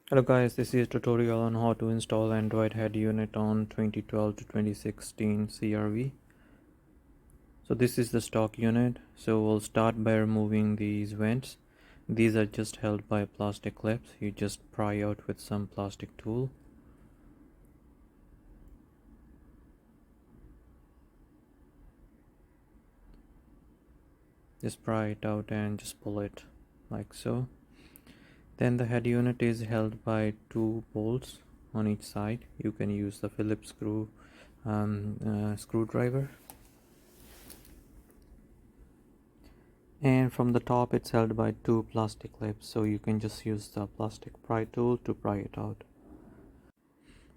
Hello guys, this is a tutorial on how to install Android head unit on 2012 to 2016 CRV. So this is the stock unit. So we'll start by removing these vents. These are just held by plastic clips. You just pry out with some plastic tool. Just pry it out and just pull it like so. Then the head unit is held by two bolts on each side. You can use the Phillips screwdriver. And from the top it's held by two plastic clips, so you can just use the plastic pry tool to pry it out.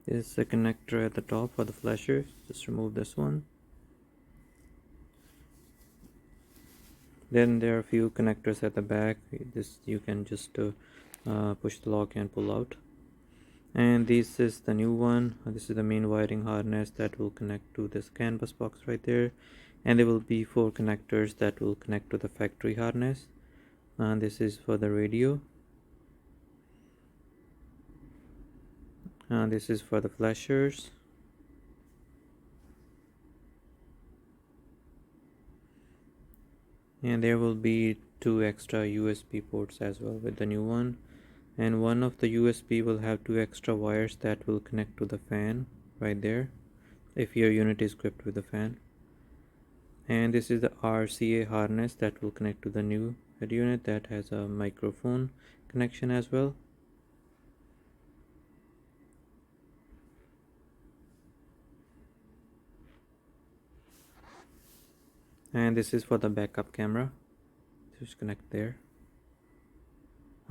This is the connector at the top for the flasher. Just remove this one. Then there are a few connectors at the back. This you can just push the lock and pull out. And this is the new one. This is the main wiring harness that will connect to this canvas box right there, and there will be four connectors that will connect to the factory harness. And this is for the radio, and this is for the flashers, and there will be two extra USB ports as well with the new one. And one of the USB will have two extra wires that will connect to the fan right there if your unit is equipped with a fan. And this is the RCA harness that will connect to the new head unit that has a microphone connection as well. And this is for the backup camera. Just connect there.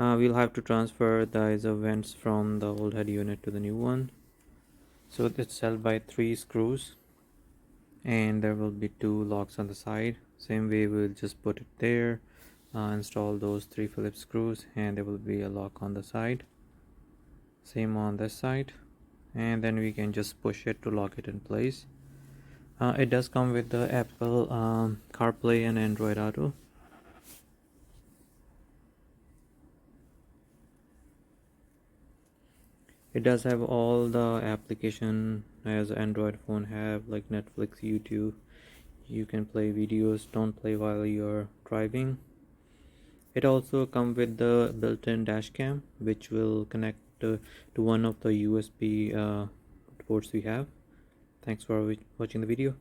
We'll have to transfer the ISO vents from the old head unit to the new one. So it's held by three screws, and there will be two locks on the side. Same way we'll just put it there, install those three Phillips screws, and there will be a lock on the side. Same on this side, and then we can just push it to lock it in place. It does come with the Apple CarPlay and Android Auto. It does have all the application as Android phone have, like Netflix, YouTube. You can play videos, don't play while you're driving. It also comes with the built-in dash cam, which will connect to one of the USB ports we have. Thanks for watching the video.